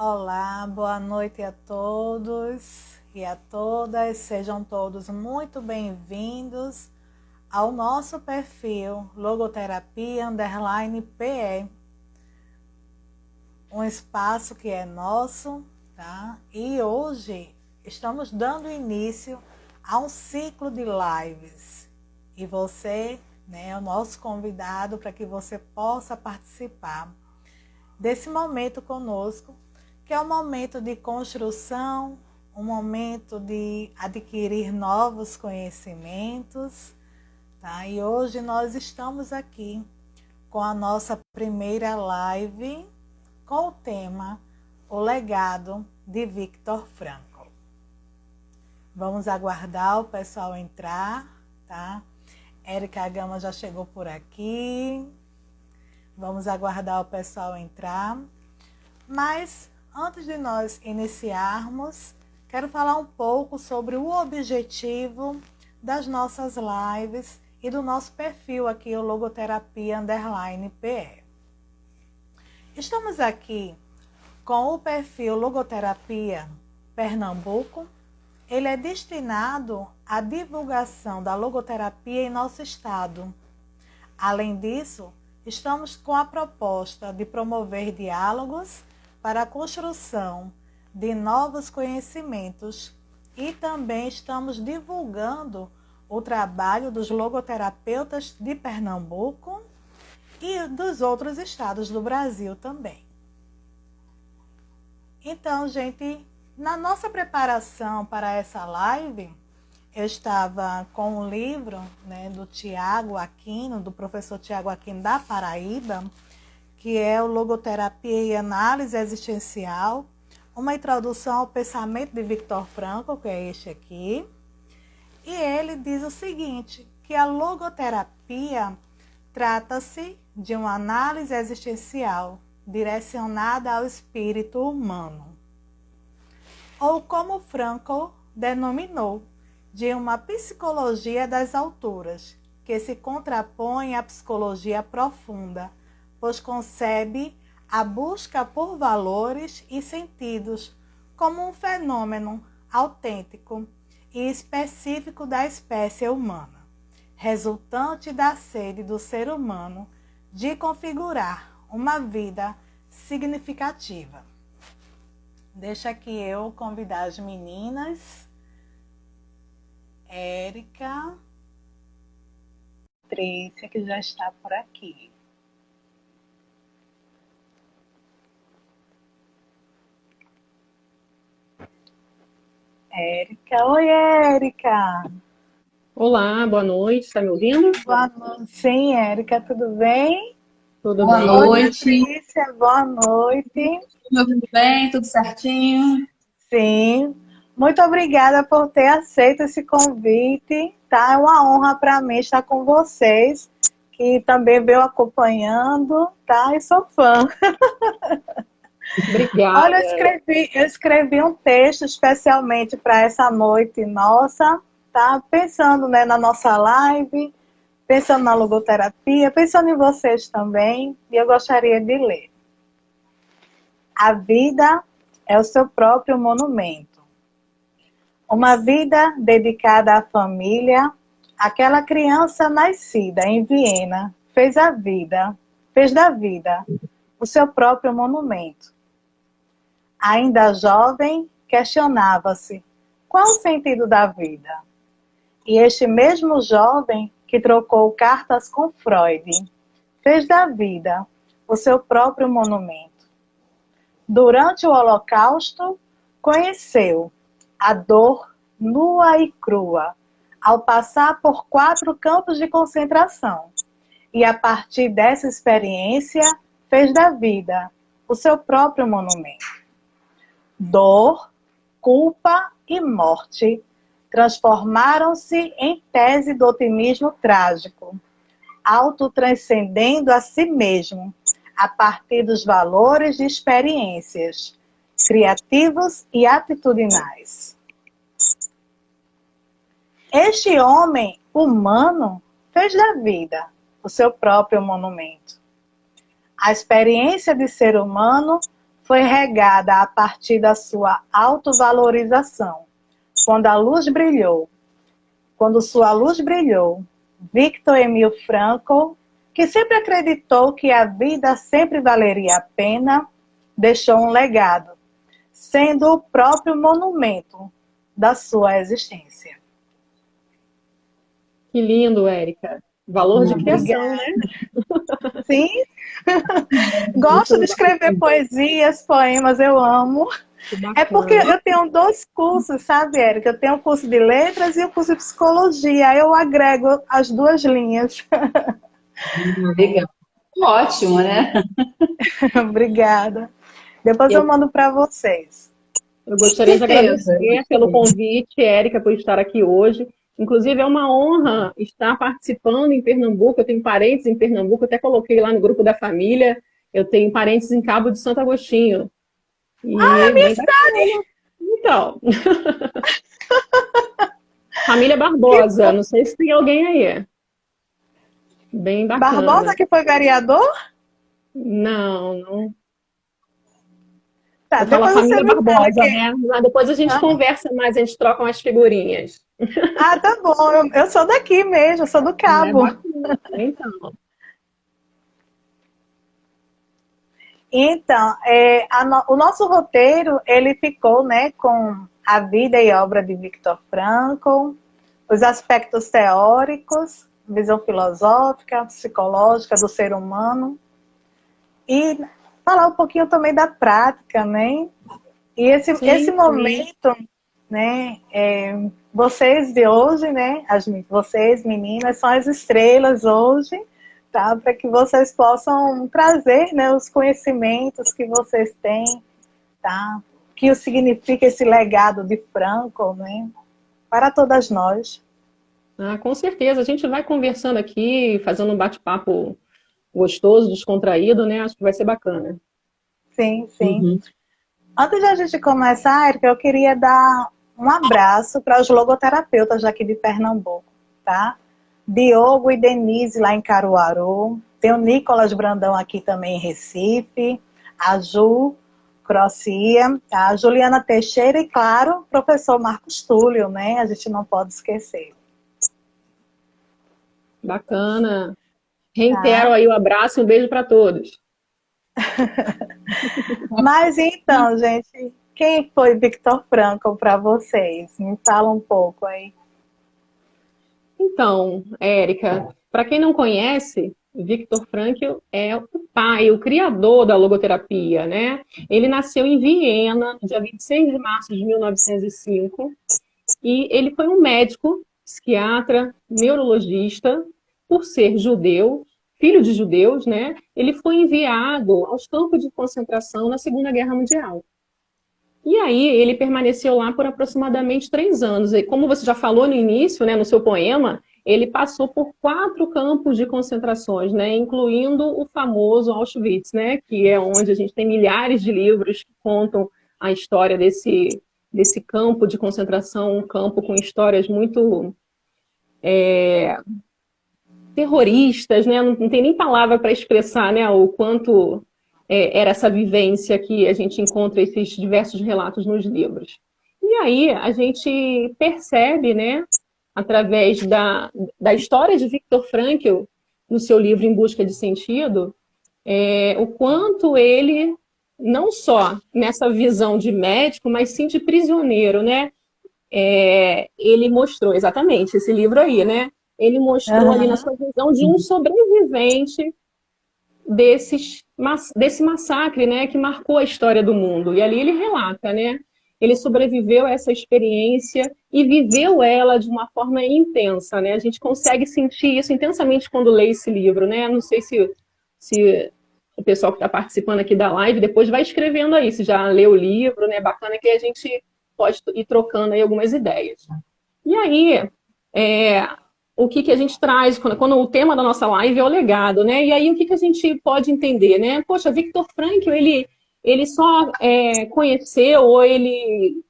Olá, boa noite a todos e a todas. Sejam todos muito bem-vindos ao nosso perfil Logoterapia_PE, um espaço que é nosso, tá? E hoje estamos dando início a um ciclo de lives. E você, né, é o nosso convidado para que você possa participar desse momento conosco, que é um momento de construção, um momento de adquirir novos conhecimentos, tá? E hoje nós estamos aqui com a nossa primeira live com o tema O Legado de Viktor Frankl. Vamos aguardar o pessoal entrar, tá? Érica Gama já chegou por aqui. Vamos aguardar o pessoal entrar. Mas antes de nós iniciarmos, quero falar um pouco sobre o objetivo das nossas lives e do nosso perfil aqui, o Logoterapia_PE. Estamos aqui com o perfil Logoterapia Pernambuco. Ele é destinado à divulgação da logoterapia em nosso estado. Além disso, estamos com a proposta de promover diálogos para a construção de novos conhecimentos e também estamos divulgando o trabalho dos logoterapeutas de Pernambuco e dos outros estados do Brasil também. Então, gente, na nossa preparação para essa live, eu estava com um livro, né, do Tiago Aquino, do professor Tiago Aquino da Paraíba, que é o Logoterapia e Análise Existencial, uma introdução ao pensamento de Viktor Frankl, que é este aqui. E ele diz o seguinte, que a logoterapia trata-se de uma análise existencial direcionada ao espírito humano, ou como Frankl denominou, de uma psicologia das alturas, que se contrapõe à psicologia profunda, pois concebe a busca por valores e sentidos como um fenômeno autêntico e específico da espécie humana, resultante da sede do ser humano de configurar uma vida significativa. Deixa aqui eu convidar as meninas, Érica, Patrícia, que já está por aqui. Érica, oi Érica. Olá, boa noite, está me ouvindo? Boa noite. Sim, Érica, tudo bem? Tudo Boa bem? Oi, noite, Patrícia, boa noite. me ouvindo bem? Tudo certinho? Sim, muito obrigada por ter aceito esse convite, tá? É uma honra para mim estar com vocês, que também veio acompanhando, tá? E sou fã. Olha, Obrigada. eu escrevi um texto especialmente para essa noite nossa, tá? Pensando, né, na nossa live, pensando na logoterapia, pensando em vocês também, e eu gostaria de ler. A vida é o seu próprio monumento. Uma vida dedicada à família, aquela criança nascida em Viena fez da vida o seu próprio monumento. Ainda jovem, questionava-se qual o sentido da vida. E este mesmo jovem que trocou cartas com Freud fez da vida o seu próprio monumento. Durante o Holocausto, conheceu a dor nua e crua ao passar por 4 campos de concentração. E a partir dessa experiência, fez da vida o seu próprio monumento. Dor, culpa e morte transformaram-se em tese do otimismo trágico, autotranscendendo a si mesmo, a partir dos valores de experiências, criativos e atitudinais. Este homem humano fez da vida o seu próprio monumento. A experiência de ser humano foi regada a partir da sua autovalorização. Quando sua luz brilhou, Viktor Emil Frankl, que sempre acreditou que a vida sempre valeria a pena, deixou um legado, sendo o próprio monumento da sua existência. Que lindo, Érica. Valor de criação, Obrigada. né? Sim. Gosto de escrever poesias, poemas, eu amo. É porque eu tenho 2 cursos, sabe, Érica? Eu tenho o curso de letras e o curso de psicologia. Eu agrego as 2 linhas. Legal. Ótimo, né? Obrigada. Depois eu mando para vocês. Eu gostaria de agradecer pelo convite, Érica, por estar aqui hoje. Inclusive, é uma honra estar participando em Pernambuco. Eu tenho parentes em Pernambuco, eu até coloquei lá no grupo da família. Eu tenho parentes em Cabo de Santo Agostinho. É minha cidade! Então. Família Barbosa. Não sei se tem alguém aí. Bem bacana. Barbosa que foi vereador? Não. Tá, Fala família Barbosa, que... né? Mas depois a gente conversa mais, a gente troca umas figurinhas. Ah, tá bom. Eu sou daqui mesmo, eu sou do Cabo. Então, o nosso roteiro, ele ficou, né, com a vida e obra de Viktor Frankl, os aspectos teóricos, visão filosófica, psicológica do ser humano, e falar um pouquinho também da prática, né? E esse momento, né, vocês de hoje, né, vocês meninas, são as estrelas hoje, tá? Para que vocês possam trazer, né, os conhecimentos que vocês têm, tá? Que significa esse legado de Frankl, né? Para todas nós. Ah, com certeza. A gente vai conversando aqui, fazendo um bate-papo gostoso, descontraído, né? Acho que vai ser bacana. Sim. Antes de a gente começar, Érica, eu queria dar um abraço para os logoterapeutas daqui de Pernambuco, tá? Diogo e Denise lá em Caruaru. Tem o Nicolas Brandão aqui também em Recife. A Ju Crossia, a Juliana Teixeira e, claro, o professor Marcos Túlio, né? A gente não pode esquecer. Bacana. Reitero aí o abraço e um beijo para todos. Mas então, gente, quem foi Viktor Frankl para vocês? Me fala um pouco aí. Então, Érica, para quem não conhece, Viktor Frankl é o pai, o criador da logoterapia, né? Ele nasceu em Viena, no dia 26 de março de 1905, e ele foi um médico, psiquiatra, neurologista. Por ser judeu, filho de judeus, né? Ele foi enviado aos campos de concentração na Segunda Guerra Mundial. E aí ele permaneceu lá por aproximadamente 3 anos. E como você já falou no início, né, no seu poema, ele passou por 4 campos de concentrações, né, incluindo o famoso Auschwitz, né, que é onde a gente tem milhares de livros que contam a história desse campo de concentração, um campo com histórias muito terroristas, né? Não tem nem palavra para expressar, né, o quanto era essa vivência que a gente encontra esses diversos relatos nos livros. E aí a gente percebe, né, através da história de Viktor Frankl, no seu livro Em Busca de Sentido, o quanto ele, não só nessa visão de médico, mas sim de prisioneiro, né? Ele mostrou, exatamente, esse livro aí, né? Ele mostrou ali na sua visão de um sobrevivente desse massacre, né, que marcou a história do mundo. E ali ele relata, né? Ele sobreviveu a essa experiência e viveu ela de uma forma intensa, né? A gente consegue sentir isso intensamente quando lê esse livro, né? Não sei se o pessoal que está participando aqui da live depois vai escrevendo aí, se já leu o livro, né? Bacana que a gente pode ir trocando aí algumas ideias. E aí, o que a gente traz, quando o tema da nossa live é o legado, né? E aí o que a gente pode entender, né? Poxa, Viktor Frankl, ele só conheceu ou ele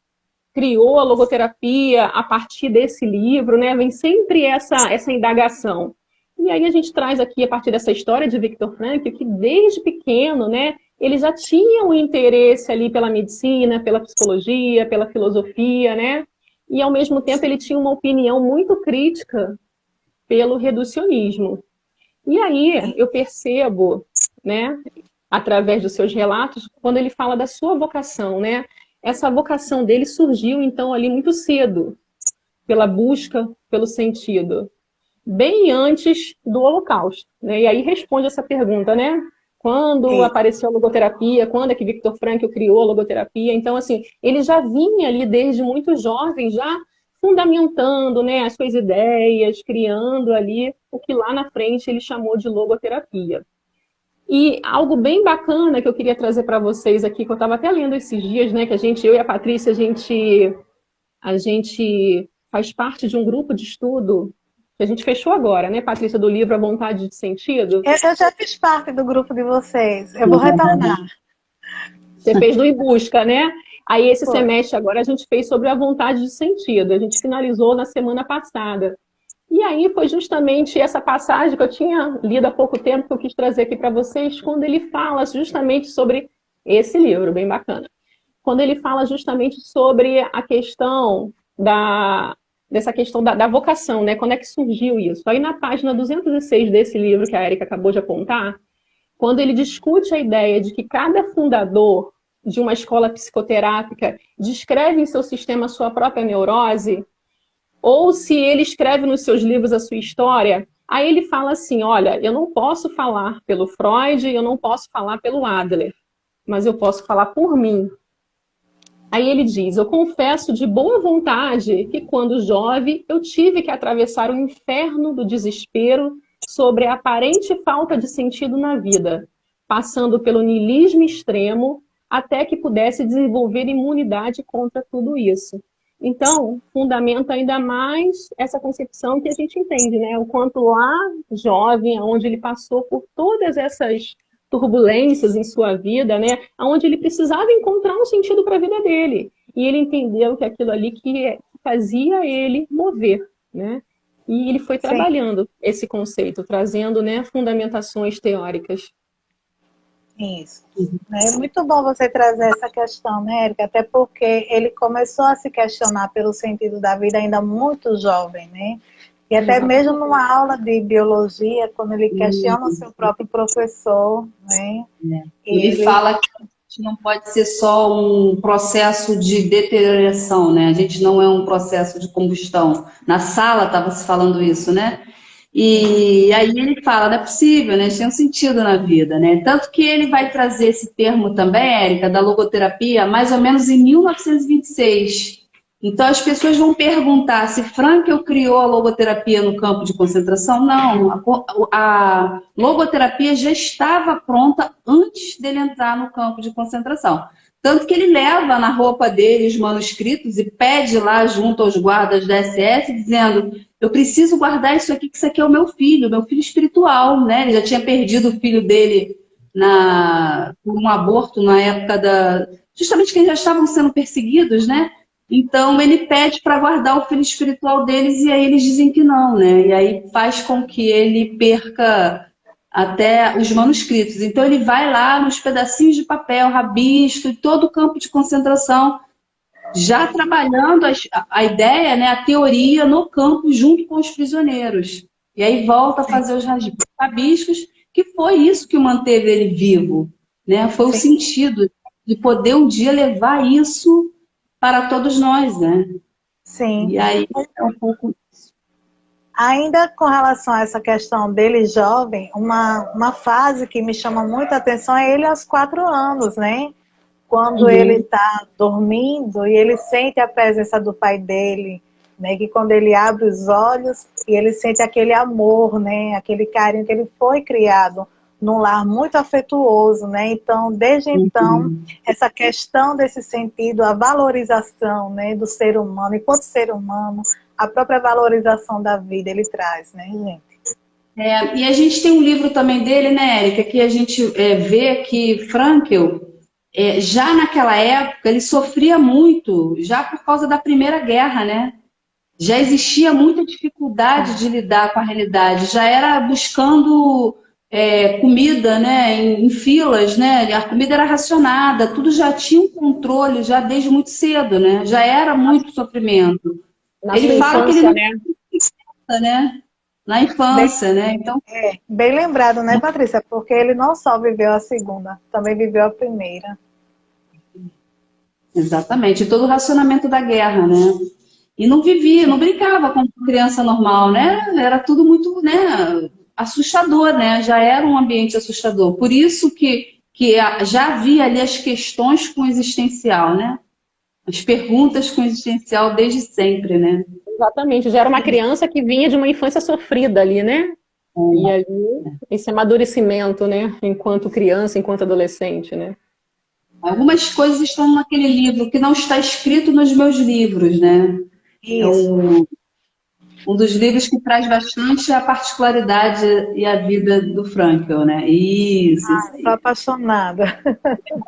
criou a logoterapia a partir desse livro, né? Vem sempre essa indagação. E aí a gente traz aqui, a partir dessa história de Viktor Frankl, que desde pequeno, né, ele já tinha um interesse ali pela medicina, pela psicologia, pela filosofia, né? E, ao mesmo tempo, ele tinha uma opinião muito crítica pelo reducionismo. E aí eu percebo, né, através dos seus relatos, quando ele fala da sua vocação, né? Essa vocação dele surgiu, então, ali muito cedo, pela busca pelo sentido, bem antes do Holocausto, né? E aí responde essa pergunta, né? Quando Sim. apareceu a logoterapia, quando é que Viktor Frankl criou a logoterapia? Então, assim, ele já vinha ali desde muito jovem, já fundamentando, né, as suas ideias, criando ali o que lá na frente ele chamou de logoterapia. E algo bem bacana que eu queria trazer para vocês aqui, que eu estava até lendo esses dias, né, que eu e a Patrícia, a gente faz parte de um grupo de estudo que a gente fechou agora, né, Patrícia, do livro A Vontade de Sentido. Eu já fiz parte do grupo de vocês. Eu vou retornar. Você fez do Em Busca, né? Aí esse Foi. semestre agora a gente fez sobre a vontade de sentido. A gente finalizou na semana passada. E aí foi justamente essa passagem que eu tinha lido há pouco tempo que eu quis trazer aqui para vocês, quando ele fala justamente sobre esse livro, bem bacana. Quando ele fala justamente sobre a questão dessa questão da vocação, né? Quando é que surgiu isso? Aí na página 206 desse livro que a Érica acabou de apontar, quando ele discute a ideia de que cada fundador de uma escola psicoterápica descreve em seu sistema a sua própria neurose, ou se ele escreve nos seus livros a sua história, aí ele fala assim, olha, eu não posso falar pelo Freud, eu não posso falar pelo Adler, mas eu posso falar por mim. Aí ele diz, eu confesso de boa vontade que quando jovem eu tive que atravessar o inferno do desespero sobre a aparente falta de sentido na vida, passando pelo niilismo extremo até que pudesse desenvolver imunidade contra tudo isso. Então, fundamenta ainda mais essa concepção que a gente entende, né? O quanto lá, jovem, onde ele passou por todas essas turbulências em sua vida, né? Onde ele precisava encontrar um sentido para a vida dele. E ele entendeu que aquilo ali que fazia ele mover, né? E ele foi Sim. trabalhando esse conceito, trazendo, né, fundamentações teóricas. Isso. É muito bom você trazer essa questão, né, Érica? Até porque ele começou a se questionar pelo sentido da vida ainda muito jovem, né? E até mesmo numa aula de biologia, quando ele questiona o seu próprio professor, né? Ele fala que a gente não pode ser só um processo de deterioração, né? A gente não é um processo de combustão. Na sala estava se falando isso, né? E aí ele fala, não é possível, né? Tem um sentido na vida, né? Tanto que ele vai trazer esse termo também, Érica, da logoterapia, mais ou menos em 1926. Então as pessoas vão perguntar se Frankl criou a logoterapia no campo de concentração. Não, a logoterapia já estava pronta antes dele entrar no campo de concentração. Tanto que ele leva na roupa dele os manuscritos e pede lá junto aos guardas da SS, dizendo, eu preciso guardar isso aqui, que isso aqui é o meu filho espiritual, né? Ele já tinha perdido o filho dele por um aborto na época justamente que eles já estavam sendo perseguidos, né? Então ele pede para guardar o filho espiritual deles e aí eles dizem que não, né? E aí faz com que ele perca até os manuscritos. Então ele vai lá nos pedacinhos de papel, rabisco e todo o campo de concentração, já trabalhando a ideia, né, a teoria no campo junto com os prisioneiros. E aí volta a fazer os rabiscos, que foi isso que manteve ele vivo, né? Foi o sentido de poder um dia levar isso para todos nós, né? Sim. E aí é um pouco isso. Ainda com relação a essa questão dele jovem, uma fase que me chama muita atenção é ele aos 4 anos, né? Quando ele está dormindo e ele sente a presença do pai dele, né? Que quando ele abre os olhos e ele sente aquele amor, né? Aquele carinho que ele foi criado num lar muito afetuoso, né? Então, desde então, essa questão desse sentido, a valorização, né, do ser humano, enquanto ser humano, a própria valorização da vida ele traz, né, gente? E a gente tem um livro também dele, né, Érica, que a gente vê que Frankl, já naquela época, ele sofria muito, já por causa da Primeira Guerra, né? Já existia muita dificuldade de lidar com a realidade, já era buscando comida, né, em filas, né? A comida era racionada, tudo já tinha um controle já desde muito cedo, né? Já era muito sofrimento. Na sua Ele fala que ele infância, não né? pensa, né? Na Bem, infância, né? Então, bem lembrado, né, Patrícia? Porque ele não só viveu a segunda, também viveu a primeira. exatamente, todo o racionamento da guerra, né? E não vivia, não brincava como criança normal, né? Era tudo muito, né, assustador, né? Já era um ambiente assustador. Por isso que já havia ali as questões com o existencial, né? As perguntas com o existencial desde sempre, né? Exatamente. Já era uma criança que vinha de uma infância sofrida ali, né? E ali, esse amadurecimento, né? Enquanto criança, enquanto adolescente, né? Algumas coisas estão naquele livro que não está escrito nos meus livros, né? É Isso. um dos livros que traz bastante a particularidade e a vida do Frankl, né? Isso Sou aí. apaixonada.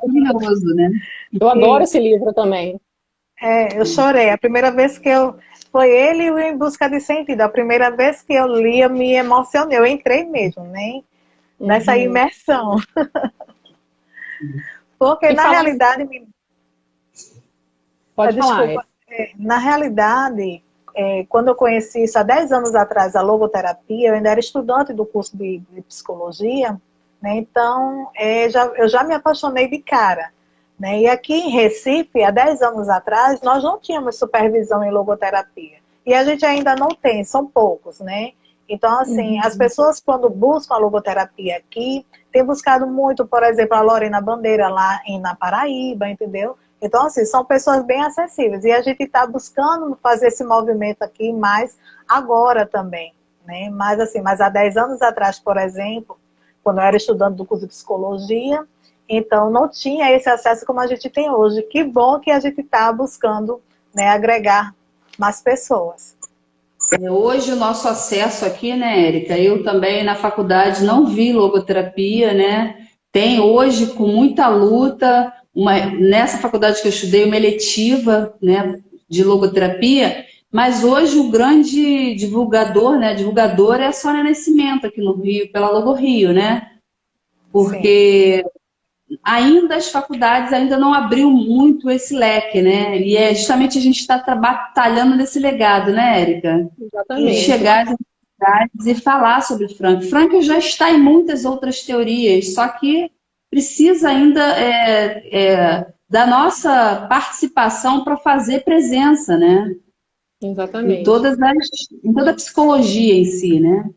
Maravilhoso, né? Eu adoro E, esse livro também. eu chorei. A primeira vez que eu. Foi ele e o Em Busca de Sentido. A primeira vez que eu li, eu me emocionei. Eu entrei mesmo, né? Nessa Uhum. imersão. Porque, E na falar, realidade, pode falar. desculpa, na realidade, quando eu conheci isso há 10 anos atrás, a logoterapia, eu ainda era estudante do curso de psicologia, né? Então eu já me apaixonei de cara. Né? E aqui em Recife, há 10 anos atrás, nós não tínhamos supervisão em logoterapia. E a gente ainda não tem, são poucos, né? Então, assim, as Uhum. pessoas quando buscam a logoterapia aqui, têm buscado muito, por exemplo, a Lorena Bandeira lá na Paraíba, entendeu? Então, assim, são pessoas bem acessíveis. E a gente está buscando fazer esse movimento aqui mais agora também, né? Mas, assim, mas há 10 anos atrás, por exemplo, quando eu era estudante do curso de psicologia, então não tinha esse acesso como a gente tem hoje. Que bom que a gente está buscando, né, agregar mais pessoas. Hoje o nosso acesso aqui, né, Érica? Eu também na faculdade não vi logoterapia, né? Tem hoje com muita luta, nessa faculdade que eu estudei, uma eletiva, né, de logoterapia, mas hoje o grande divulgador, né, divulgador é a Sônia Nascimento aqui no Rio, pela Logo Rio, né? Sim, Porque ainda as faculdades ainda não abriu muito esse leque, né? E é justamente a gente está batalhando nesse legado, né, Érica? De Exatamente. isso. chegar às universidades e falar sobre Frank. Frank já está em muitas outras teorias, só que precisa ainda da nossa participação para fazer presença, né? Exatamente. Em toda a psicologia em si, né?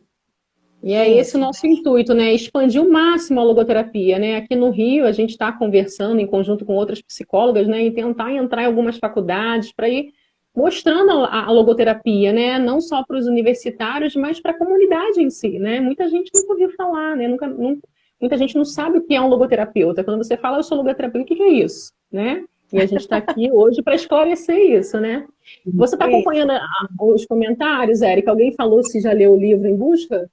E é esse o Isso. nosso intuito, né? Expandir o máximo a logoterapia, né? Aqui no Rio, a gente está conversando em conjunto com outras psicólogas, né? E tentar entrar em algumas faculdades para ir mostrando a logoterapia, né? Não só para os universitários, mas para a comunidade em si, né? Muita gente nunca ouviu falar, né? Muita gente não sabe o que é um logoterapeuta. Quando você fala, eu sou logoterapeuta, o que é isso, né? E a gente está aqui hoje para esclarecer isso, né? Você está Isso. acompanhando os comentários, Érica? Alguém falou se já leu o livro Em Busca?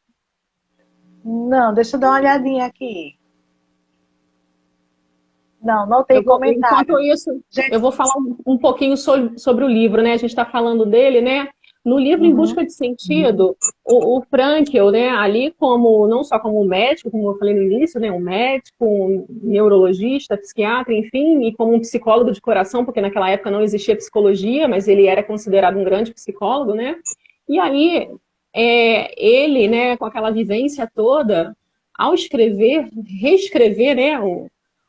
Não, deixa eu dar uma olhadinha aqui. Não, não tem Enquanto comentário. isso, eu Gente, vou falar um pouquinho sobre o livro, né? A gente está falando dele, né? No livro Em uhum, Busca de Sentido, o Frankl, né, ali como, não só como médico, como eu falei no início, né, um médico, um neurologista, psiquiatra, enfim, e como um psicólogo de coração, porque naquela época não existia psicologia, mas ele era considerado um grande psicólogo, né? E aí, ele, né, com aquela vivência toda, ao escrever, reescrever, né,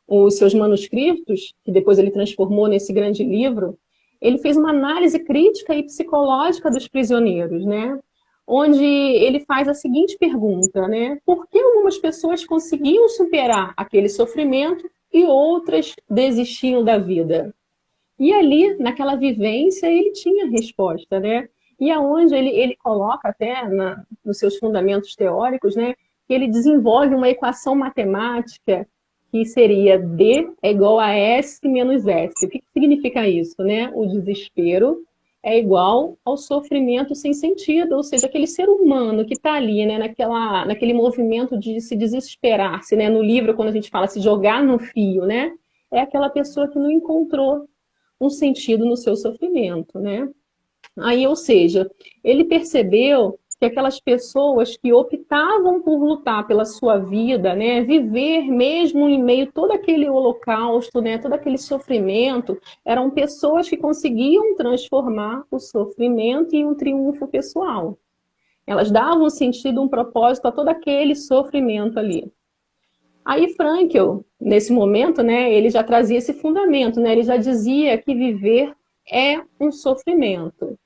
os seus manuscritos, que depois ele transformou nesse grande livro, ele fez uma análise crítica e psicológica dos prisioneiros, né? Onde ele faz a seguinte pergunta, né? Por que algumas pessoas conseguiam superar aquele sofrimento e outras desistiam da vida? E ali, naquela vivência, ele tinha resposta, né? E aonde ele coloca até nos seus fundamentos teóricos, né? Que ele desenvolve uma equação matemática que seria D é igual a S menos S. O que significa isso, né? O desespero é igual ao sofrimento sem sentido, ou seja, aquele ser humano que está ali, né, naquele movimento de se desesperar-se, né? No livro, quando a gente fala se jogar no fio, né? É aquela pessoa que não encontrou um sentido no seu sofrimento, né? Aí, ou seja, ele percebeu que aquelas pessoas que optavam por lutar pela sua vida, né, viver mesmo em meio a todo aquele holocausto, né, todo aquele sofrimento, eram pessoas que conseguiam transformar o sofrimento em um triunfo pessoal. Elas davam sentido, um propósito a todo aquele sofrimento ali. Aí Frankl, nesse momento, né, ele já trazia esse fundamento, né, ele já dizia que viver é um sofrimento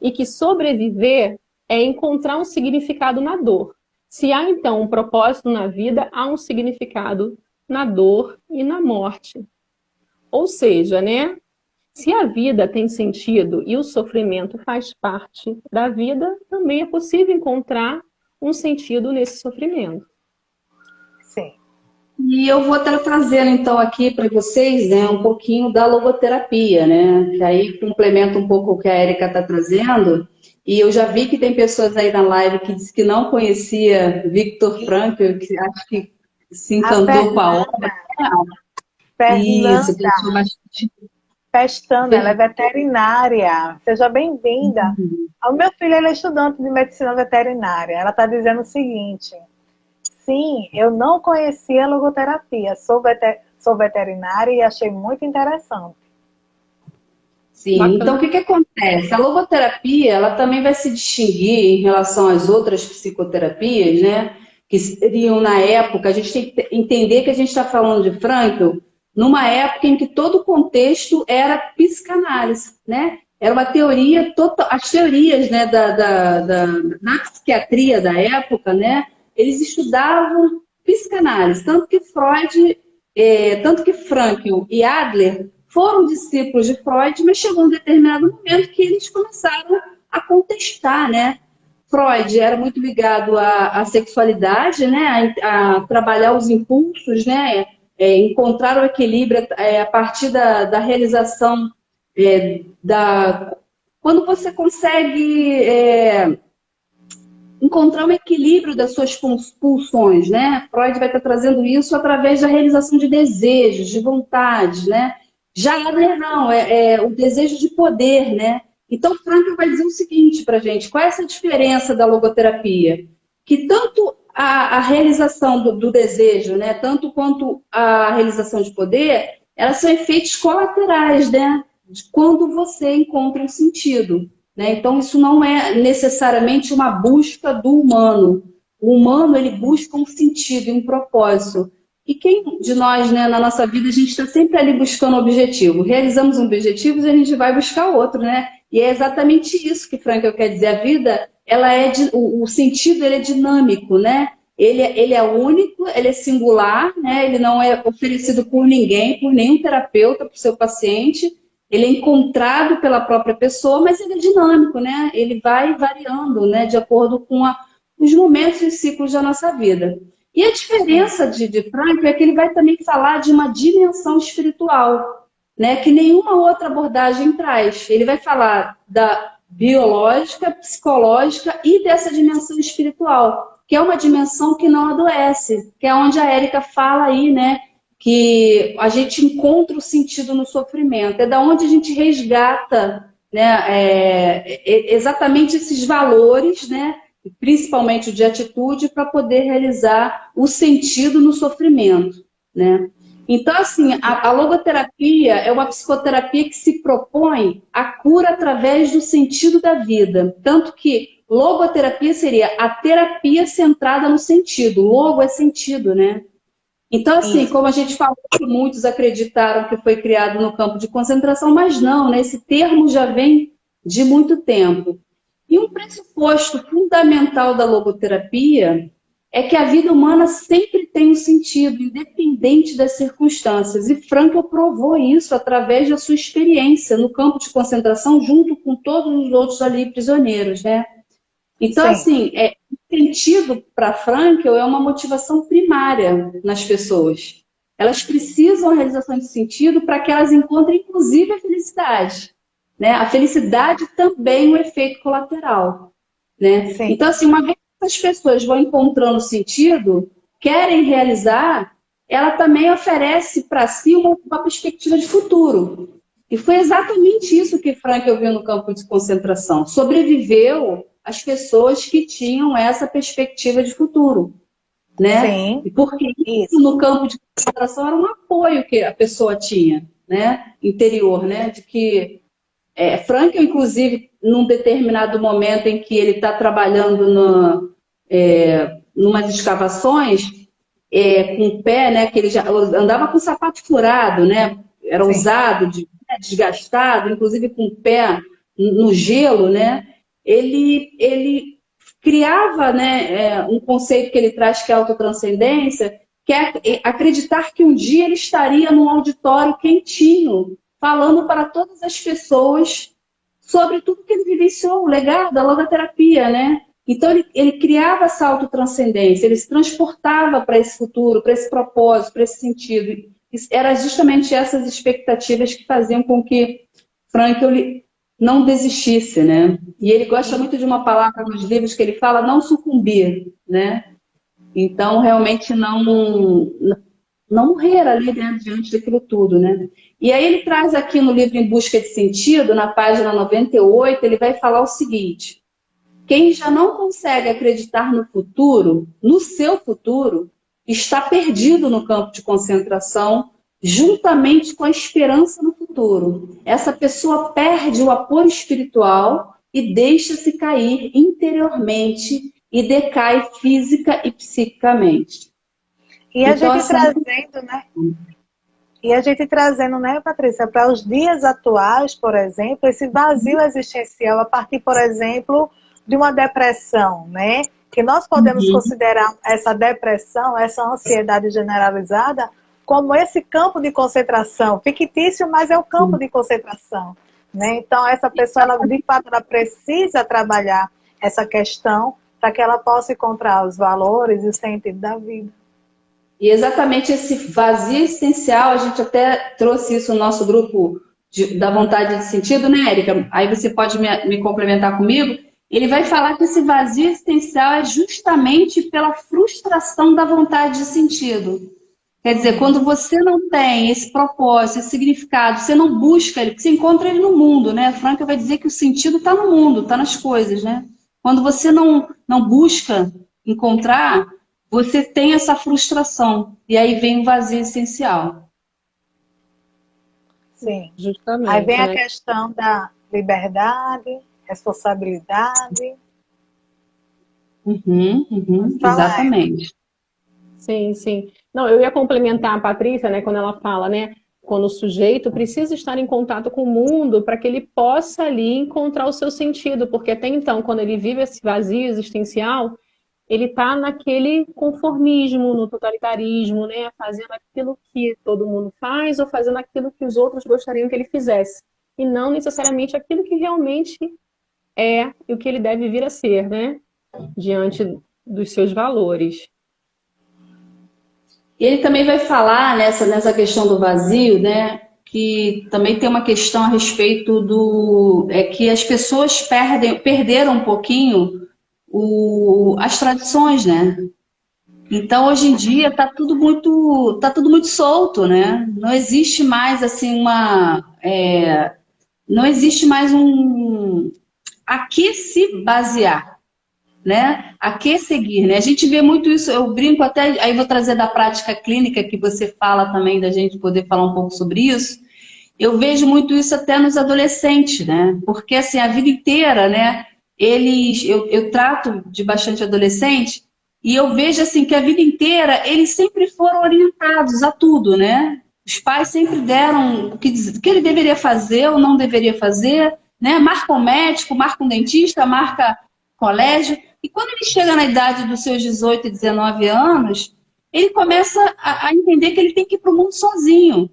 e que sobreviver é encontrar um significado na dor. Se há, então, um propósito na vida, há um significado na dor e na morte. Ou seja, né, se a vida tem sentido e o sofrimento faz parte da vida, também é possível encontrar um sentido nesse sofrimento. Sim. E eu vou estar trazendo, então, aqui para vocês, né, um pouquinho da logoterapia, né? Que aí complementa um pouco o que a Érica está trazendo. E eu já vi que tem pessoas aí na live que dizem que não conhecia Viktor Frankl, que acho que se encantou com a obra. Isso, que achou bastante. Pestana, ela é veterinária. Seja bem-vinda. O meu filho ele é estudante de medicina veterinária. Ela está dizendo o seguinte: sim, eu não conhecia a logoterapia. Sou veterinária e achei muito interessante. Sim, Bacana. então o que acontece? A logoterapia, ela também vai se distinguir em relação às outras psicoterapias, né? Que seriam na época, a gente tem que entender que a gente está falando de Frankl numa época em que todo o contexto era psicanálise, né? Era uma teoria, as teorias, né, na psiquiatria da época, né? Eles estudavam psicanálise, tanto que Frankl e Adler foram discípulos de Freud, mas chegou um determinado momento que eles começaram a contestar, né? Freud era muito ligado à sexualidade, né? A trabalhar os impulsos, né? Encontrar o equilíbrio a partir da realização quando você consegue encontrar um equilíbrio das suas pulsões, né? Freud vai estar trazendo isso através da realização de desejos, de vontades, né? Já Adler não, o desejo de poder, né? Então, Frankl vai dizer o seguinte para a gente: qual é essa diferença da logoterapia? Que tanto a realização do desejo, né, tanto quanto a realização de poder, elas são efeitos colaterais, né, de quando você encontra um sentido, né? Então, isso não é necessariamente uma busca do humano. O humano, ele busca um sentido, um propósito. E quem de nós, né, na nossa vida, a gente está sempre ali buscando um objetivo. Realizamos um objetivo e a gente vai buscar outro, né? E é exatamente isso que Frankl quer dizer. A vida, o sentido, ele é dinâmico, né? Ele é único, ele é singular, né? Ele não é oferecido por ninguém, por nenhum terapeuta, para o seu paciente. Ele é encontrado pela própria pessoa, mas ele é dinâmico, né? Ele vai variando, né, de acordo com os momentos e ciclos da nossa vida. E a diferença de Frankl é que ele vai também falar de uma dimensão espiritual, né, que nenhuma outra abordagem traz. Ele vai falar da biológica, psicológica e dessa dimensão espiritual, que é uma dimensão que não adoece, que é onde a Érica fala aí, né, que a gente encontra o sentido no sofrimento. É da onde a gente resgata, né, exatamente esses valores, né, principalmente de atitude, para poder realizar o sentido no sofrimento, né? Então, assim, a logoterapia é uma psicoterapia que se propõe a cura através do sentido da vida. Tanto que logoterapia seria a terapia centrada no sentido. Logo é sentido, né? Então, assim, como a gente falou, muitos acreditaram que foi criado no campo de concentração, mas não, né? Esse termo já vem de muito tempo. E um pressuposto fundamental da logoterapia é que a vida humana sempre tem um sentido, independente das circunstâncias. E Frankl provou isso através da sua experiência no campo de concentração, junto com todos os outros ali prisioneiros, né? Então, assim, o sentido para Frankl é uma motivação primária nas pessoas. Elas precisam da realização de sentido para que elas encontrem, inclusive, a felicidade. Né? A felicidade também é um efeito colateral. Né? Então, assim, uma vez que as pessoas vão encontrando sentido, querem realizar, ela também oferece para si uma perspectiva de futuro. E foi exatamente isso que Frankl viu no campo de concentração. Sobreviveu as pessoas que tinham essa perspectiva de futuro, né? Sim. E porque isso no campo de concentração era um apoio que a pessoa tinha, né? Interior, né? De que Frankl, inclusive, num determinado momento em que ele está trabalhando numas escavações, com o pé, né? Que ele já andava com o sapato furado, né? Era Sim. usado, desgastado, inclusive com o pé no gelo, né? Ele criava, né, um conceito que ele traz que é a autotranscendência, que é acreditar que um dia ele estaria num auditório quentinho, falando para todas as pessoas sobre tudo que ele vivenciou, o legado da logoterapia, né? Então ele criava essa autotranscendência, ele se transportava para esse futuro, para esse propósito, para esse sentido. Era justamente essas expectativas que faziam com que Frankl não desistisse, né? E ele gosta muito de uma palavra nos livros que ele fala, não sucumbir, né? Então, realmente não morrer ali, né, diante daquilo tudo, né? E aí ele traz aqui no livro Em Busca de Sentido, na página 98, ele vai falar o seguinte: quem já não consegue acreditar no futuro, no seu futuro, está perdido no campo de concentração, juntamente com a esperança no futuro. Essa pessoa perde o apoio espiritual e deixa-se cair interiormente e decai física e psiquicamente. E a gente trazendo, né? E a gente trazendo, né, Patrícia, para os dias atuais, por exemplo, esse vazio existencial a partir, por exemplo, de uma depressão, né? Que nós podemos considerar essa depressão, essa ansiedade generalizada, como esse campo de concentração, fictício, mas é o campo de concentração, né? Então, essa pessoa, ela, de fato, ela precisa trabalhar essa questão para que ela possa encontrar os valores e o sentido da vida. E exatamente esse vazio existencial, a gente até trouxe isso no nosso grupo da vontade de sentido, né, Érica? Aí você pode me complementar comigo. Ele vai falar que esse vazio existencial é justamente pela frustração da vontade de sentido. Quer dizer, quando você não tem esse propósito, esse significado, você não busca ele, você encontra ele no mundo, né? Frankl vai dizer que o sentido está no mundo, está nas coisas, né? Quando você não busca encontrar, você tem essa frustração. E aí vem o vazio essencial. Sim. Justamente. Aí vem a questão da liberdade, responsabilidade. Exatamente. Sim, sim. Não, eu ia complementar a Patrícia, né, quando ela fala, né, quando o sujeito precisa estar em contato com o mundo para que ele possa ali encontrar o seu sentido, porque até então, quando ele vive esse vazio existencial, ele está naquele conformismo, no totalitarismo, né, fazendo aquilo que todo mundo faz ou fazendo aquilo que os outros gostariam que ele fizesse, e não necessariamente aquilo que realmente é e o que ele deve vir a ser, né, diante dos seus valores. E ele também vai falar nessa questão do vazio, né, que também tem uma questão a respeito que as pessoas perderam um pouquinho as tradições, né? Então, hoje em dia, tá tudo muito solto, né? Não existe mais, assim, não existe mais a que se basear, né? A que seguir, né? A gente vê muito isso, eu brinco até, aí vou trazer da prática clínica, que você fala também, da gente poder falar um pouco sobre isso. Eu vejo muito isso até nos adolescentes, né? Porque, assim, a vida inteira, né? Eu trato de bastante adolescente e eu vejo, assim, que a vida inteira eles sempre foram orientados a tudo, né? Os pais sempre deram o que ele deveria fazer ou não deveria fazer, né? Marca um médico, marca um dentista, marca colégio. E quando ele chega na idade dos seus 18 e 19 anos, ele começa a entender que ele tem que ir para o mundo sozinho.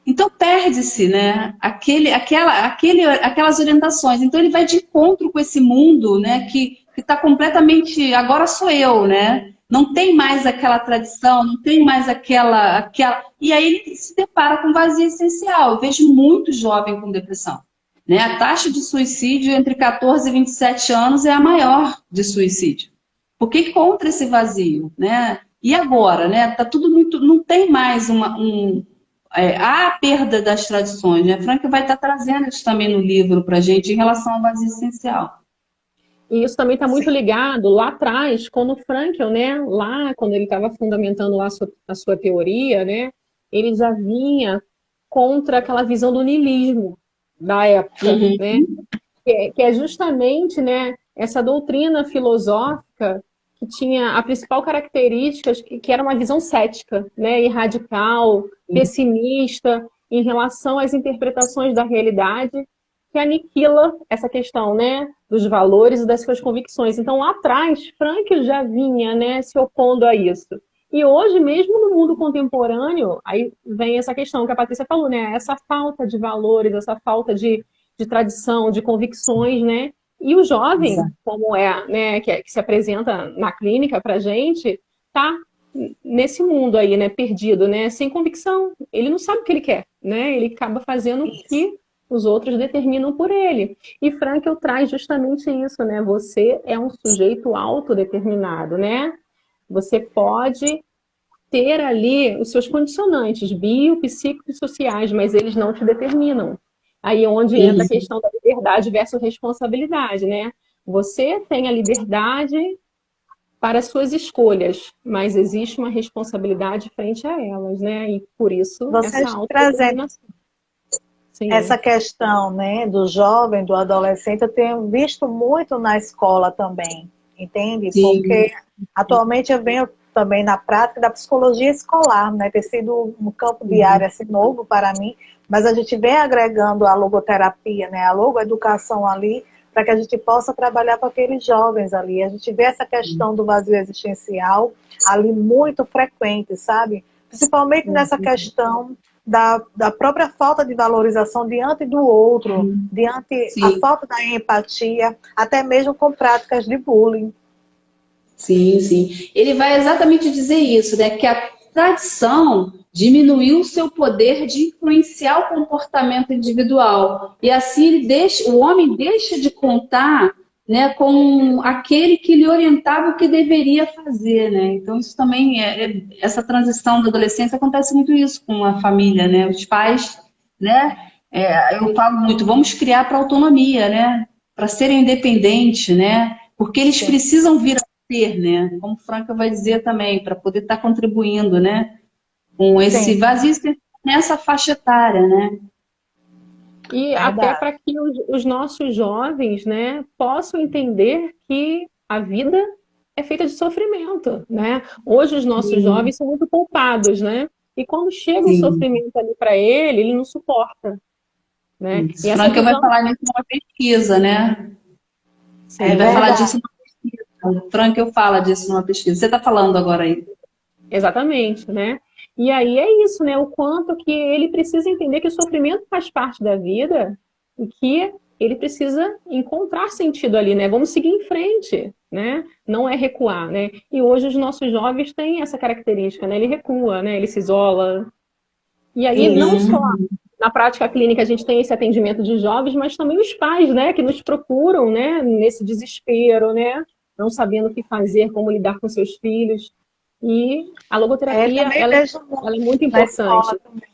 Então perde-se, né, aquelas orientações. Então ele vai de encontro com esse mundo, né, que está completamente, agora sou eu, né? Não tem mais aquela tradição, não tem mais aquela. E aí ele se depara com vazio essencial. Eu vejo muito jovem com depressão. Né? A taxa de suicídio entre 14 e 27 anos é a maior de suicídio. Porque encontra esse vazio, né? E agora, né? Tá tudo muito. Não tem mais há a perda das tradições, né? Frankl vai estar trazendo isso também no livro para a gente em relação ao vazio essencial. E isso também está muito Sim. ligado lá atrás, quando o Frankl, né, lá quando ele estava fundamentando lá a sua teoria, né, ele já vinha contra aquela visão do niilismo da época, Uhum. né, que é justamente, né, essa doutrina filosófica que tinha a principal característica que era uma visão cética, né, e radical, pessimista em relação às interpretações da realidade, que aniquila essa questão, né, dos valores e das suas convicções. Então, lá atrás, Frankl já vinha, né, se opondo a isso. E hoje, mesmo no mundo contemporâneo, aí vem essa questão que a Patrícia falou, né, essa falta de valores, essa falta de tradição, de convicções, né? E o jovem, Exato. como é, né, que se apresenta na clínica para a gente, tá nesse mundo aí, né, perdido, né, sem convicção. Ele não sabe o que ele quer, né? Ele acaba fazendo o Isso. que os outros determinam por ele. E Frankl traz justamente isso, né? Você é um sujeito autodeterminado, né? Você pode ter ali os seus condicionantes bio, psíquicos e sociais, mas eles não te determinam. Aí é onde entra a Uhum. questão da liberdade versus responsabilidade, né? Você tem a liberdade para as suas escolhas, mas existe uma responsabilidade frente a elas, né? E por isso essa Vocês trazendo autodeterminação. Sim. essa questão, né, do jovem, do adolescente, eu tenho visto muito na escola também, entende? Sim. Porque atualmente eu venho também na prática da psicologia escolar, né? Ter sido um campo de Uhum. área assim, novo para mim, mas a gente vem agregando a logoterapia, né, a logoeducação ali, para que a gente possa trabalhar com aqueles jovens ali. A gente vê essa questão do vazio existencial ali muito frequente, sabe? Principalmente nessa questão da própria falta de valorização diante do outro, diante a Sim. falta da empatia, até mesmo com práticas de bullying. Sim, sim. Ele vai exatamente dizer isso, né? Que a tradição diminuiu o seu poder de influenciar o comportamento individual. E assim o homem deixa de contar, né, com aquele que lhe orientava o que deveria fazer, né? Então isso também essa transição da adolescência acontece muito isso com a família, né? Os pais, né? Eu falo muito, vamos criar para autonomia, né? Para serem independentes, né? Porque eles Sim, precisam vir ter, né? Como Franca vai dizer também, para poder estar contribuindo, né? Com esse sim, vazio nessa faixa etária, né? E até verdade. para que os nossos jovens, né, possam entender que a vida é feita de sofrimento, né? Hoje os nossos Sim, jovens são muito poupados, né? E quando chega o sim. sofrimento ali para ele não suporta, né? E Isso. essa Franca vai visão, falar nisso numa pesquisa, né? É Ele sim, vai falar verdade. disso numa pesquisa. Franca fala disso numa pesquisa. Você está falando agora aí. exatamente, né? E aí é isso, né? O quanto que ele precisa entender que o sofrimento faz parte da vida e que ele precisa encontrar sentido ali, né? Vamos seguir em frente, né? Não é recuar, né? E hoje os nossos jovens têm essa característica, né? Ele recua, né? Ele se isola. E aí não só Uhum. na prática clínica a gente tem esse atendimento de jovens, mas também os pais, né? Que nos procuram, né? Nesse desespero, né? Não sabendo o que fazer, como lidar com seus filhos. E a logoterapia, Também vejo ela é muito muito na escola importante também.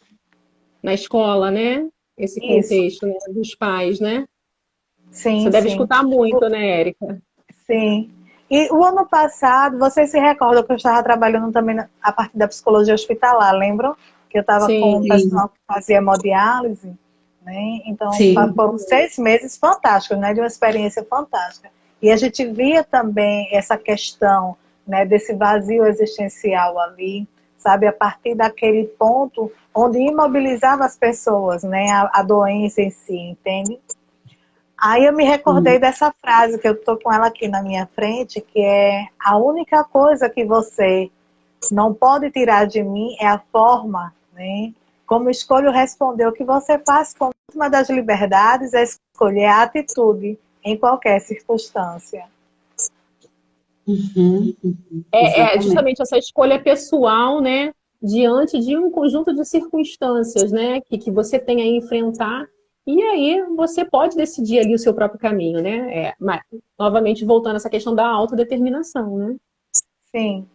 na escola, né? Esse Isso, contexto, né? Dos pais, né? Você sim, deve sim. escutar muito, né, Érica? Sim. E o ano passado, vocês se recordam que eu estava trabalhando também a partir da psicologia hospitalar, lembram? Que eu estava com Sim, um Sim, pessoal que fazia hemodiálise, né? Então, sim. foram 6 meses fantásticos, né? De uma experiência fantástica. E a gente via também essa questão, né, desse vazio existencial ali, sabe? A partir daquele ponto onde imobilizava as pessoas, né? A doença em si, entende? Aí eu me recordei Sim. dessa frase que eu tô com ela aqui na minha frente, que é: a única coisa que você não pode tirar de mim é a forma, né? Como escolho responder. O que você faz com uma das liberdades é escolher a atitude em qualquer circunstância. Uhum. É Exatamente. justamente essa escolha pessoal, né? Diante de um conjunto de circunstâncias, né? Que você tem a enfrentar. E aí você pode decidir ali o seu próprio caminho, né? Mas, novamente, voltando a essa questão da autodeterminação, né? Sim,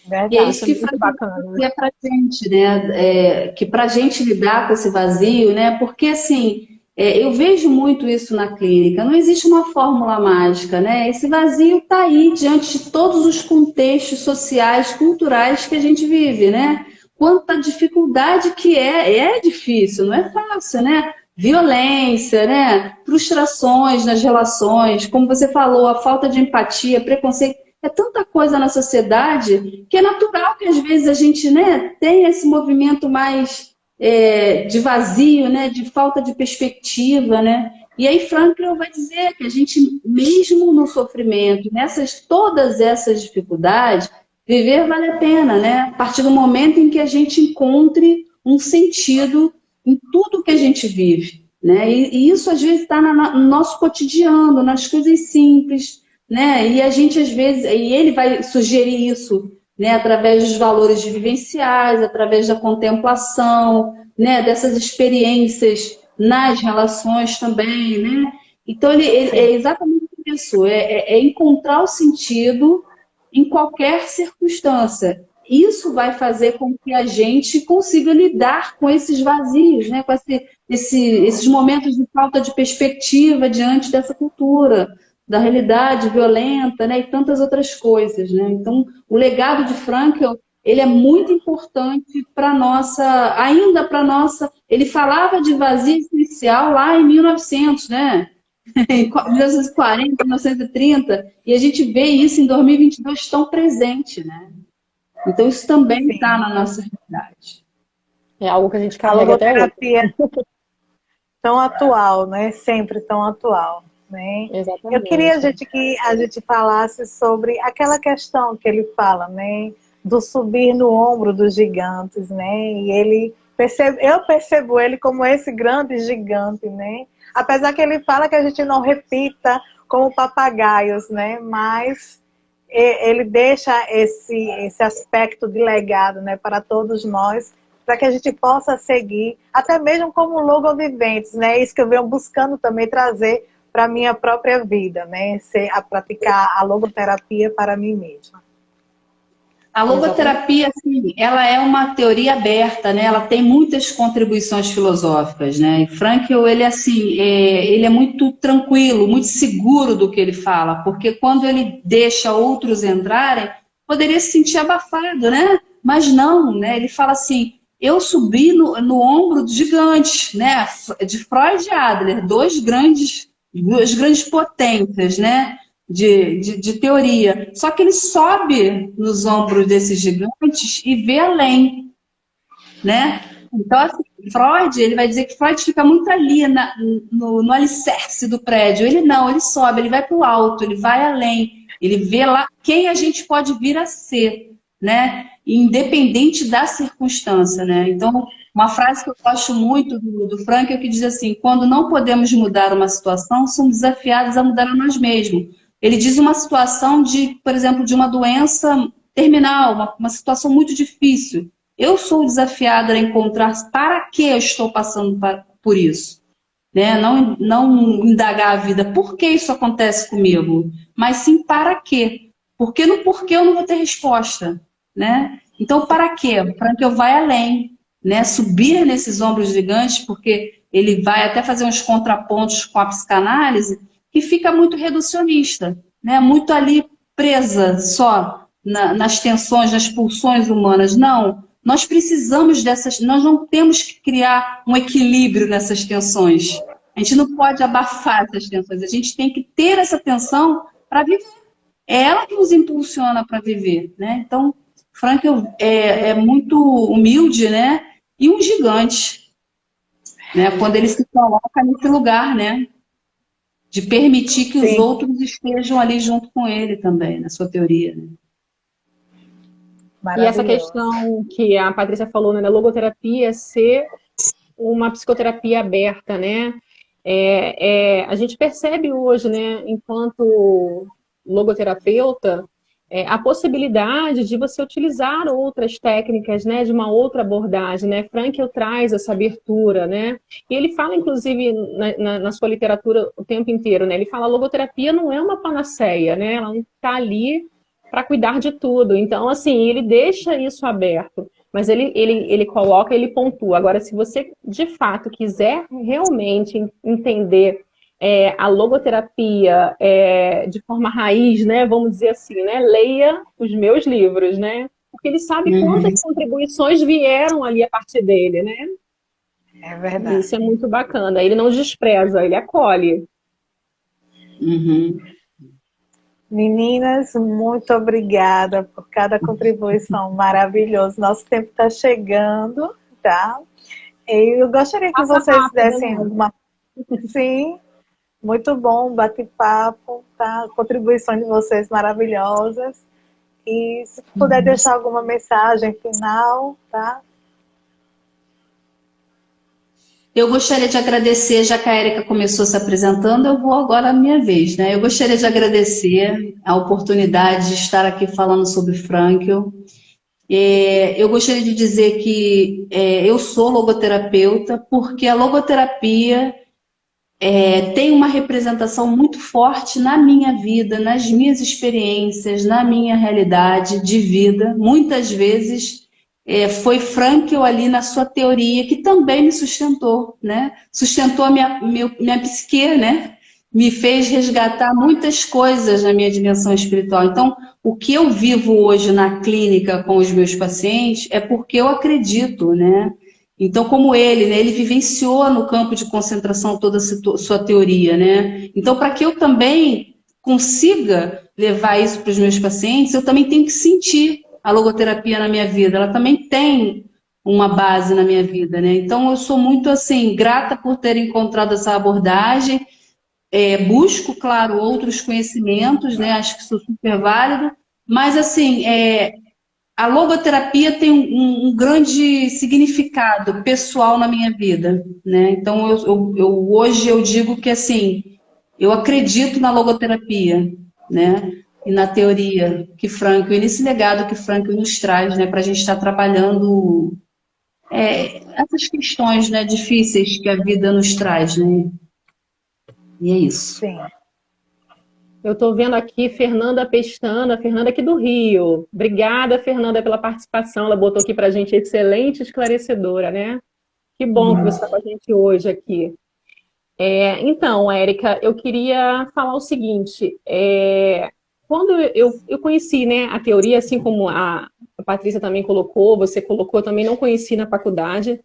E é verdade. isso Isso é que muito Franca bacana. dizia para a gente, né? Que para a gente lidar com esse vazio, né? Porque assim, eu vejo muito isso na clínica. Não existe uma fórmula mágica, né? Esse vazio está aí diante de todos os contextos sociais, culturais que a gente vive, né? Quanta dificuldade que é difícil, não é fácil, né? Violência, né? Frustrações nas relações, como você falou, a falta de empatia, preconceito, é tanta coisa na sociedade que é natural que às vezes a gente, né, tenha esse movimento mais de vazio, né, de falta de perspectiva, né? E aí Frankl vai dizer que a gente, mesmo no sofrimento, todas essas dificuldades, viver vale a pena, né? A partir do momento em que a gente encontre um sentido em tudo que a gente vive, né? E isso às vezes está no nosso cotidiano, nas coisas simples, né? E a gente às vezes, e ele vai sugerir isso, né? Através dos valores vivenciais, através da contemplação, né? Dessas experiências nas relações também, né? Então ele é exatamente isso, é encontrar o sentido em qualquer circunstância. Isso vai fazer com que a gente consiga lidar com esses vazios, né? Com esses momentos de falta de perspectiva diante dessa cultura, da realidade violenta, né? E tantas outras coisas, né? Então, o legado de Frankl, ele é muito importante para ainda para nossa... Ele falava de vazio existencial lá em 1900, né? Em 1940, 1930, e a gente vê isso em 2022 tão presente, né? Então, isso também está na nossa realidade. É algo que a gente A carrega até hoje. logoterapia tão atual, né? Sempre tão atual, né? Exatamente. Eu queria que a gente falasse sobre aquela questão que ele fala, né? Do subir no ombro dos gigantes, né? E eu percebo ele como esse grande gigante, né? Apesar que ele fala que a gente não repita como papagaios, né? Mas ele deixa esse aspecto de legado, né, para todos nós, para que a gente possa seguir, até mesmo como logoviventes, né? Isso que eu venho buscando também trazer para a minha própria vida, né? A praticar a logoterapia para mim mesma. A logoterapia, assim, ela é uma teoria aberta, né? Ela tem muitas contribuições filosóficas, né? E Frankl, ele assim, ele é muito tranquilo, muito seguro do que ele fala, porque quando ele deixa outros entrarem, poderia se sentir abafado, né? Mas não, né? Ele fala assim, eu subi no ombro do gigante, né? De Freud e Adler, duas grandes potências, né? De teoria. Só que ele sobe nos ombros desses gigantes e vê além, né? Então, assim, Freud, ele vai dizer que Freud fica muito ali no alicerce do prédio. Ele não, ele sobe, ele vai para o alto, ele vai além. Ele vê lá quem a gente pode vir a ser, né? Independente da circunstância, né? Então, uma frase que eu gosto muito do Frankl é que diz assim, quando não podemos mudar uma situação, somos desafiados a mudar a nós mesmos. Ele diz uma situação por exemplo, de uma doença terminal, uma situação muito difícil. Eu sou desafiada a encontrar para que eu estou passando por isso. Né? Não indagar a vida, por que isso acontece comigo? Mas sim, para quê? Porque no porquê eu não vou ter resposta. Né? Então, para quê? Para que eu vá além. Né? Subir nesses ombros gigantes, porque ele vai até fazer uns contrapontos com a psicanálise, que fica muito reducionista, né? Muito ali presa só nas tensões, nas pulsões humanas. Não, nós precisamos nós não temos que criar um equilíbrio nessas tensões. A gente não pode abafar essas tensões, a gente tem que ter essa tensão para viver. É ela que nos impulsiona para viver, né? Então, Frankl é muito humilde, né? E um gigante, né? Quando ele se coloca nesse lugar, né? De permitir que os outros estejam ali junto com ele também, na sua teoria. Né? E essa questão que a Patrícia falou, né, da logoterapia ser uma psicoterapia aberta, né? A gente percebe hoje, né, enquanto logoterapeuta, a possibilidade de você utilizar outras técnicas, né, de uma outra abordagem, né? Frankl traz essa abertura, né? E ele fala, inclusive, na sua literatura o tempo inteiro, né? Ele fala, a logoterapia não é uma panaceia, né? Ela não está ali para cuidar de tudo. Então, assim, ele deixa isso aberto. mas ele coloca, ele pontua. Agora, se você, de fato, quiser realmente entender a logoterapia de forma raiz, né, vamos dizer assim, né, leia os meus livros, né, porque ele sabe quantas contribuições vieram ali a partir dele, né? É verdade. Isso é muito bacana. Ele não despreza, ele acolhe. Uhum. Meninas, muito obrigada por cada contribuição maravilhosa. Nosso tempo está chegando, tá? Eu gostaria que Passa vocês rápido, dessem né? alguma... Sim, muito bom, bate-papo, tá? Contribuições de vocês maravilhosas. E se puder deixar alguma mensagem final, tá? Eu gostaria de agradecer, já que a Érica começou se apresentando, eu vou agora à minha vez, né? Eu gostaria de agradecer a oportunidade de estar aqui falando sobre Frankl. Eu gostaria de dizer que eu sou logoterapeuta, porque a logoterapia tem uma representação muito forte na minha vida, nas minhas experiências, na minha realidade de vida. Muitas vezes foi Frankl ali na sua teoria que também me sustentou, né? Sustentou a minha psique, né? Me fez resgatar muitas coisas na minha dimensão espiritual. Então, o que eu vivo hoje na clínica com os meus pacientes é porque eu acredito, né? Então, como ele, né? Ele vivenciou no campo de concentração toda a sua teoria, né? Então, para que eu também consiga levar isso para os meus pacientes, eu também tenho que sentir a logoterapia na minha vida. Ela também tem uma base na minha vida, né? Então, eu sou muito, assim, grata por ter encontrado essa abordagem. Busco, claro, outros conhecimentos, né? Acho que sou super válido, mas, assim, a logoterapia tem um grande significado pessoal na minha vida, né? Então, hoje eu digo que, assim, eu acredito na logoterapia, né? E na teoria que Frankl, e nesse legado que Frankl nos traz, né? Para a gente estar trabalhando essas questões, né, difíceis que a vida nos traz, né? E é isso. Sim. Eu estou vendo aqui Fernanda Pestana, Fernanda aqui do Rio. Obrigada, Fernanda, pela participação. Ela botou aqui para a gente excelente esclarecedora, né? Que bom que você está com a gente hoje aqui. Então, Érica, eu queria falar o seguinte. Quando eu conheci, né, a teoria, assim como a Patrícia também colocou, você colocou, eu também não conheci na faculdade.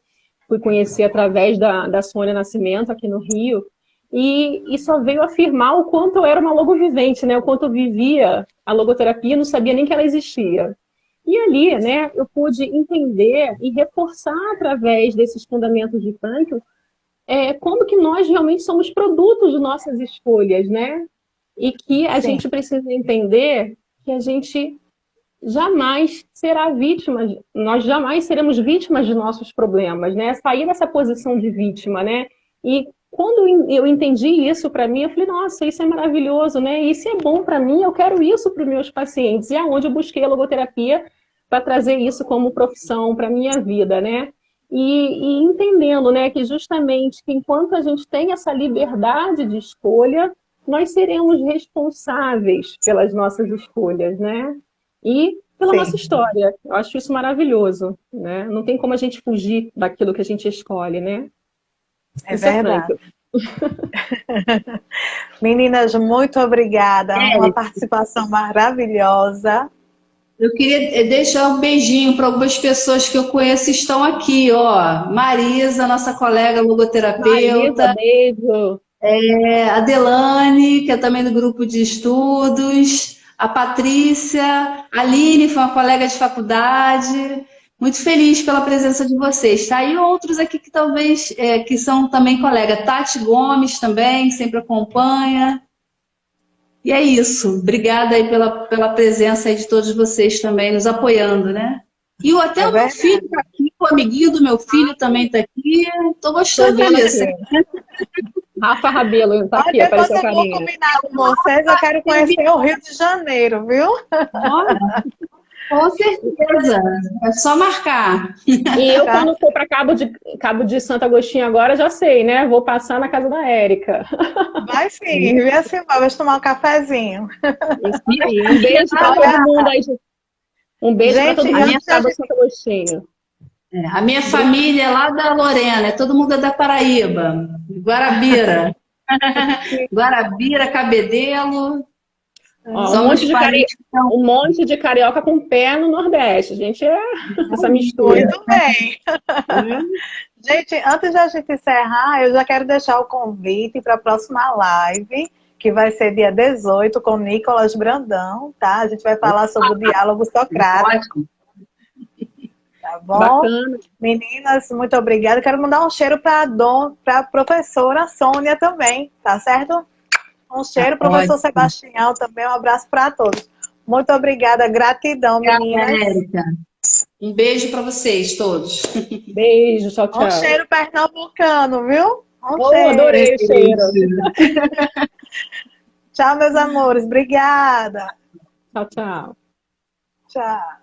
Fui conhecer através da Sônia Nascimento, aqui no Rio. E só veio afirmar o quanto eu era uma logovivente, né? O quanto eu vivia a logoterapia, não sabia nem que ela existia. E ali, né, eu pude entender e reforçar através desses fundamentos de Frankl como que nós realmente somos produtos de nossas escolhas, né? E que a gente precisa entender que a gente jamais será vítima, nós jamais seremos vítimas de nossos problemas, né? Sair dessa posição de vítima, né? E quando eu entendi isso para mim, eu falei, nossa, isso é maravilhoso, né? Isso é bom para mim, eu quero isso para os meus pacientes. E é onde eu busquei a logoterapia para trazer isso como profissão para a minha vida, né? E entendendo, né, que justamente que enquanto a gente tem essa liberdade de escolha, nós seremos responsáveis pelas nossas escolhas, né? E pela nossa história. Eu acho isso maravilhoso, né? Não tem como a gente fugir daquilo que a gente escolhe, né? É verdade. Meninas, muito obrigada. Uma participação maravilhosa. Eu queria deixar um beijinho para algumas pessoas que eu conheço que estão aqui, ó. Marisa, nossa colega logoterapeuta. Marisa, beijo. A Delane, que é também do grupo de estudos. A Patrícia. A Aline, foi uma colega de faculdade. Muito feliz pela presença de vocês, tá? E outros aqui que talvez, que são também colegas. Tati Gomes também, que sempre acompanha. E é isso. Obrigada aí pela presença aí de todos vocês também, nos apoiando, né? E até o meu filho está aqui, o amiguinho do meu filho também está aqui. Estou gostando disso. Rafa Rabelo está aqui, apareceu a carinha. Eu vou combinar com vocês, eu quero conhecer o Rio de Janeiro, viu? Com certeza, é só marcar. E eu, quando for para Cabo de Santo Agostinho agora, já sei, né? Vou passar na casa da Érica. Vai sim, vem assim, vamos tomar um cafezinho. Isso aí. Um beijo para todo mundo aí. Um beijo para todo mundo de Cabo de Santo Agostinho. A minha família é lá da Lorena, todo mundo é da Paraíba, Guarabira. Guarabira, Cabedelo. Ó, Somos parentes. um monte de carioca com pé no Nordeste. A gente é essa mistura. Muito bem. Gente, antes da gente encerrar, eu já quero deixar o convite para a próxima live, que vai ser dia 18, com Nicolas Brandão, tá? A gente vai falar sobre o diálogo socrático. Tá bom? Bacana. Meninas, muito obrigada. Quero mandar um cheiro para a professora Sônia também, tá certo? Um cheiro, professor Sebastião também. Um abraço para todos. Muito obrigada, gratidão, meninas. Érica. Um beijo para vocês todos. Beijo, tchau, tchau. Um cheiro pernambucano, viu? Adorei o cheiro. Tchau, meus amores. Obrigada. Tchau, tchau. Tchau.